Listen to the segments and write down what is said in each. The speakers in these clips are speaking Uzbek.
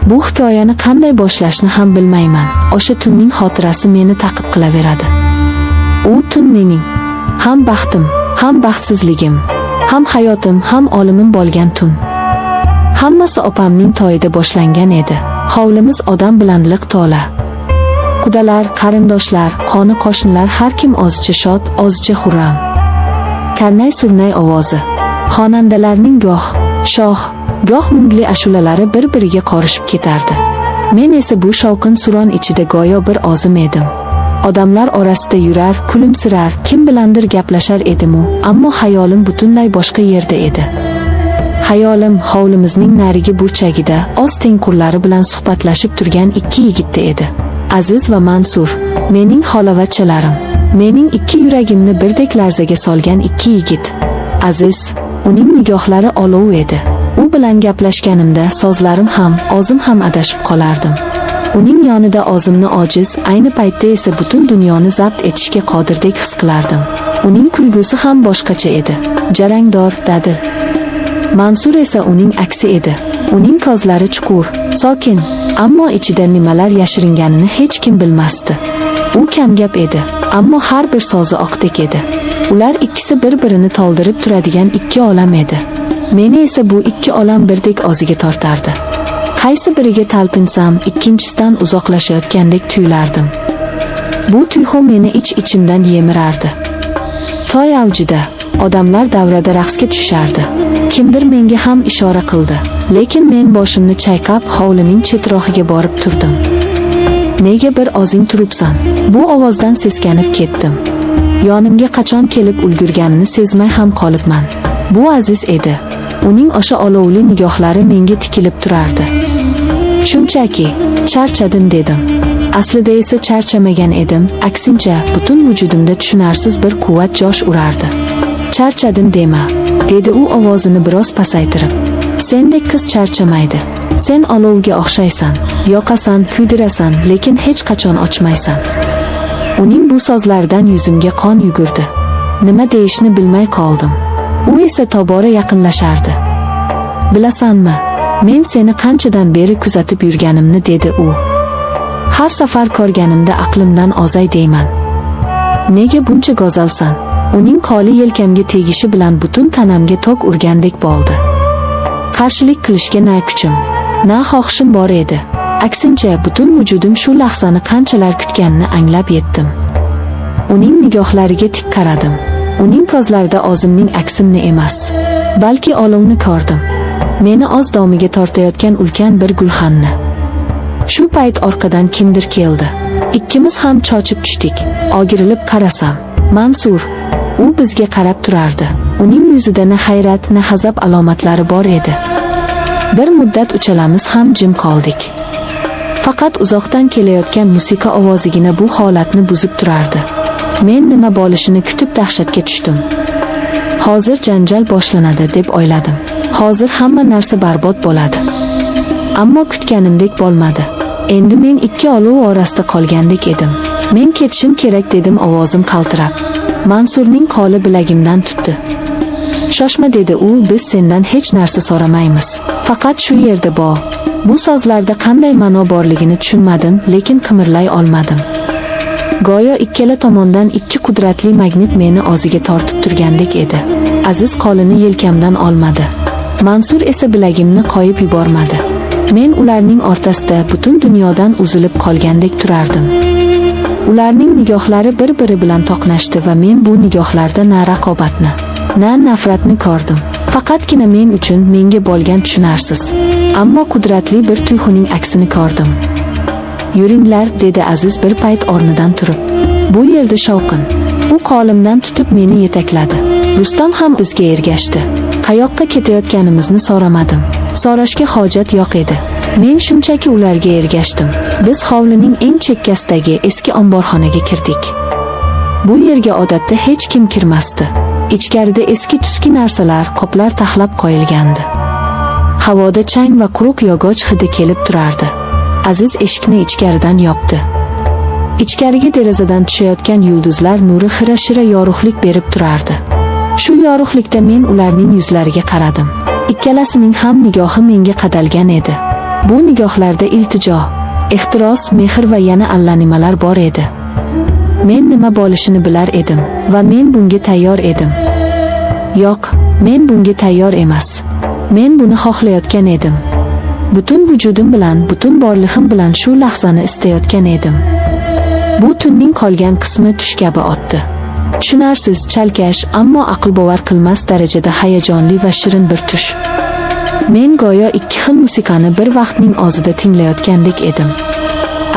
Bu hikoyani qanday boshlashni ham bilmayman. O'sha tunning xotirasi meni ta'qib qilaveradi. U tun mening ham baxtim, ham baxtsizligim, ham hayotim, ham o'limim bo'lgan tun. Hammasi opamning to'yida boshlangan edi. Hovlimiz odam bilan liq to'la. Qudalar, qarindoshlar, qoni qo'shnilar har kim ozcha shod, ozcha xurram. Karnay-surnay ovozi, xonandalarning goh shoh, goh mungli ashulalari bir-biriga qorishib ketardi. Men esa bu shovqin-suron ichida go'yo bir ozim edim. Odamlar orasida yurar, kulimsirar, kim bilandir gaplashar edim-u, ammo xayolim butunlay boshqa yerda edi. Hayolim hovlimizning narigi burchagida o'z tengqurlari bilan suhbatlashib turgan ikki yigitda edi. Aziz va Mansur, mening xolavachchalarim, mening ikki yuragimni birdek larzaga solgan ikki yigit. Aziz, uning nigohlari olov edi. U bilan gaplashganimda so'zlarim ham, o'zim ham adashib qolardim. Uning yonida o'zimni ojiz, ayni paytda esa butun dunyoni zabt etishga qodirdek his qilardim. Uning kulgusi ham boshqacha edi, jarangdor, dadil. Mansur esa uning aksi edi. Uning ko'zlari chuqur, sokin, ammo ichida nimalar yashiringanini hech kim bilmasdi. U kamgap edi, ammo har bir so'zi oqdek edi. Ular ikkisi bir-birini to'ldirib turadigan ikki olam edi. Meni esa bu ikki olam birdek o'ziga tortardi. Qaysi biriga talpinsam, ikkinchisidan uzoqlashayotgandek tuyulardim. Bu tuyg'u meni ich-ichimdan yemirardi. To'y avjida, odamlar davrada raqsga tushardi. Kimdir menga ham ishora qildi, lekin men boshimni chayqab hovlining chetroqiga borib turdim. Nega bir ozing turibsan? Bu ovozdan seskanib ketdim. Yonimga qachon kelib ulgurganini sezmay ham qolibman. Bu Aziz edi. Uning o'sha olovli nigohlari menga tikilib turardi. Shunchaki, charchadim dedim. Aslida esa charchamagan edim, aksincha, butun vujudimda tushunarsiz bir quvvat josh urardi. Charchadim dema, dedi u ovozini biroz pasaytirib. Sendek qiz charchamaydi. Sen olovga o'xshaysan, yoqasan, kuydirasan, lekin hech qachon ochmaysan. Uning bu so'zlaridan yuzimga qon yugurdi. Nima deyishni bilmay qoldim. U esa tobora yaqinlashardi. Bilasanmi, men seni qanchadan beri kuzatib yurganimni, dedi u. Har safar ko'rganimda aqlimdan ozay deyman. Nega buncha go'zalsan? Uning qo'li yelkamga tegishi bilan butun tanamga tok urgandek bo'ldi. Qarshilik qilishga na kuchim, na xohishim bor edi. Aksincha, butun vujudim shu lahzani qanchalar kutganini anglab yetdim. Uning nigohlariga tik qaradim. Uning ko'zlarida o'zimning aksimni emas, balki olovni ko'rdim. Meni o'z domiga tortayotgan ulkan bir gulxanni. Shu payt orqadan kimdir keldi. Ikkimiz ham chochib tushdik. O'girilib qarasam, Mansur. U bizga qarab turardi. Uning yuzida na hayrat, na g'azab alomatlari bor edi. Bir muddat uchalamiz ham jim qoldik. Faqat uzoqdan kelayotgan musiqa ovozigina bu holatni buzib turardi. Men nima bo'lishini kutib dahshatga tushdim. Hozir janjal boshlanadi deb o'yladim. Hozir hamma narsa barbod bo'ladi. Ammo kutganimdek bo'lmadi. Endi men ikki olov orasida qolgandek edim. Men ketishim kerak dedim ovozim qaltirab. Mansurning qo'li bilagimdan tutdi. Shoshma, dedi u, biz sendan hech narsa so'ramaymiz. Faqat shu yerda bo'l. Bu so'zlarda qanday ma'no borligini tushunmadim, lekin qimirlay olmadim. Go'yo ikkala tomondan ikki qudratli magnit meni o'ziga tortib turgandek edi. Aziz qo'lini yelkamdan olmadi. Mansur esa bilagimni qo'yib yubormadi. Men ularning o'rtasida butun dunyodan uzilib qolgandek turardim. Ularning nigohlari bir-biri bilan to'qnashdi va men bu nigohlarda na raqobatni, na nafratni ko'rdim. Faqatgina men uchun menga bo'lgan tushunarsiz, ammo qudratli bir tuyg'uning aksini ko'rdim. Yuringlar, dedi Aziz bir payt o'rnidan turib. Bu yerda shovqin. U qo'limdan tutib meni yetakladi. Rustam ham bizga ergashdi. Qayoqqa ketayotganimizni so'ramadim. So'rashga hojat yo'q edi. Men shunchaki ularga ergashdim. Biz hovlining eng chekkasidagi eski omborxonaga kirdik. Bu yerga odatda hech kim kirmasdi. Ichkarida eski-tuski narsalar, qoplar taxlab qo'yilgandi. Havoda chang va quruq yog'och hidi kelib turardi. Aziz eshikni ichkaridan yopdi. Ichkariga derazadan tushayotgan yulduzlar nuri xira-shira yorug'lik berib turardi. Shu yorug'likda men ularning yuzlariga qaradim. Ikkalasining ham nigohi menga qadalgan edi. Bu nigohlarda iltijo, ehtiros, mehr va yana allanimalar bor edi. Men nima bo'lishini bilar edim va men bunga tayyor edim. Yo'q, men bunga tayyor emas. Men buni xohlayotgan edim. Butun vujudim bilan, butun borlig'im bilan shu lahzani istayotgan edim. Bu tunning qolgan qismi tush kabi o'tdi. Tushunarsiz, chalkash, ammo aql bovar qilmas darajada hayajonli va shirin bir tush. Men go'yo ikki xil musiqani bir vaqtning o'zida tinglayotgandek edim.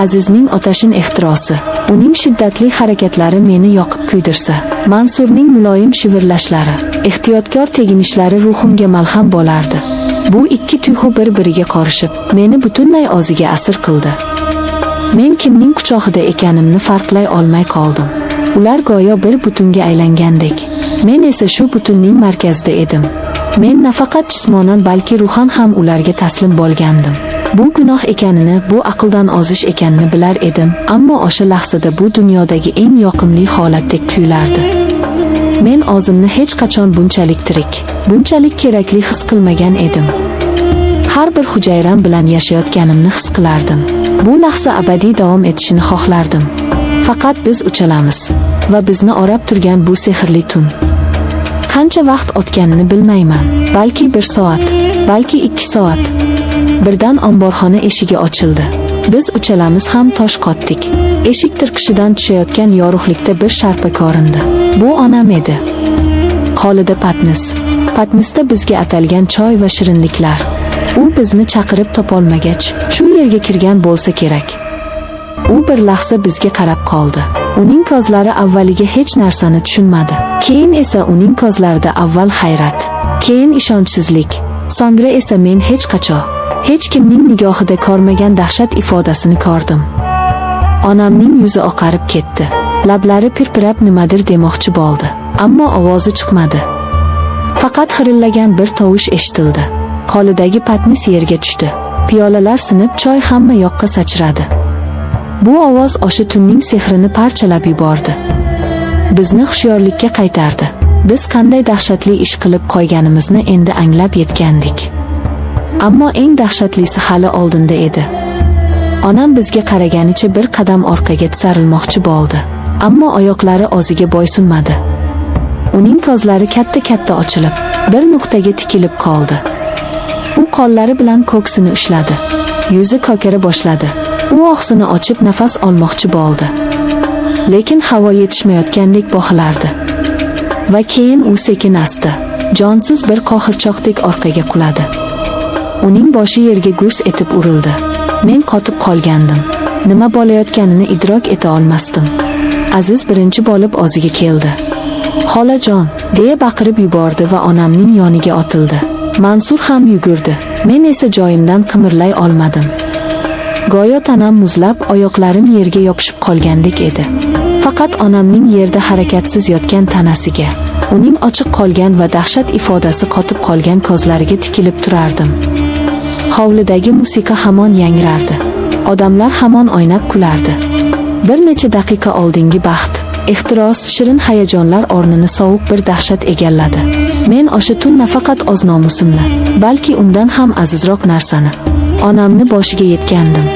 Azizning otashin ehtirosi, uning shiddatli harakatlari meni yoqib kuydirsa, Mansurning muloyim shivirlashlari, ehtiyotkor teginishlari ruhimga malham bo'lardi. Bu ikki tuyg'u bir-biriga qorishib, meni butunlay o'ziga asir qildi. Men kimning quchog'ida ekanimni farqlay olmay qoldim. Ular go'yo bir butunga aylangandek. Men esa shu butunning markazida edim. Men nafaqat jismonan, balki ruhan ham ularga taslim bo'lgandim. Bu gunoh ekanini, bu aqldan ozish ekanini bilar edim, ammo o'sha lahzada bu dunyodagi eng yoqimli holatdek tuyulardi. Men o'zimni hech qachon bunchalik tirik, bunchalik kerakli his qilmagan edim. Har bir hujayram bilan yashayotganimni his qilardim. Bu lahza abadiy davom etishini xohlardim. Faqat biz uchalamiz va bizni o'rab turgan bu sehrli tun. Qancha vaqt o'tganini bilmayman. Balki 1 soat, balki 2 soat. Birdan omborxona eshigi ochildi. Biz uchalamiz ham tosh qotdik. Eshik tirqishidan tushayotgan yorug'likda bir sharpa ko'rindi. Bu onam edi. Qo'lida patnis. Patnisda bizga atalgan choy va shirinliklar. U bizni chaqirib topolmagach, shu yerga kirgan bo'lsa kerak. U bir lahza bizga qarab qoldi. Uning ko'zlari avvaliga hech narsani tushunmadi. Keyin esa uning ko'zlarida avval hayrat, keyin ishonchsizlik, so'ngra esa men hech qachon, hech kimning nigohida ko'rmagan dahshat ifodasini ko'rdim. Onamning yuzi oqarib ketdi. Lablari pirpirab nimadir demoqchi bo'ldi, ammo ovozi chiqmadi. Faqat xirillagan bir tovush eshitildi. Qo'lidagi patnis yerga tushdi. Piyolalar sinib, choy hamma yoqqa sachradi. Bu ovoz o'sha tunning sehrini parchalab yubordi. Bizni hushyorlikka qaytardi. Biz qanday dahshatli ish qilib qo'yganimizni endi anglab yetgandik. Ammo eng dahshatlisi hali oldinda edi. Onam bizga qaraganicha bir qadam orqaga tisarilmoqchi bo'ldi, ammo oyoqlari o'ziga bo'ysunmadi. Uning ko'zlari katta-katta ochilib, bir nuqtaga tikilib qoldi. U qo'llari bilan ko'ksini ushladi. Yuzi ko'kara boshladi. U og'zini ochib nafas olmoqchi bo'ldi. Lekin havo yetishmayotgandek boqilardi. Va keyin u sekin-asta, jonsiz bir qohirchoqdek orqaga quladi. Uning boshi yerga gurs etib urildi. Men qotib qolgandim. Nima bo'layotganini idrok eta olmasdim. Aziz birinchi bo'lib o'ziga keldi. "Xolajon!" deya baqirib yubordi va onamning yoniga otildi. Mansur ham yugurdi. Men esa joyimdan qimirlay olmadim. Go'yo tanam muzlab, oyoqlarim yerga yopishib qolgandek edi. Faqat onamning yerda harakatsiz yotgan tanasiga, uning ochiq qolgan va dahshat ifodasi qotib qolgan ko'zlariga tikilib turardim. Hovlidagi musiqa hamon yangrardi. Odamlar hamon o'ynab kulardi. Bir necha daqiqa oldingi baxt, ehtiros, shirin hayajonlar o'rnini sovuq bir dahshat egalladi. Men o'sha tun nafaqat o'z nomusimni, balki undan ham azizroq narsani, onamni boshiga yetgandim.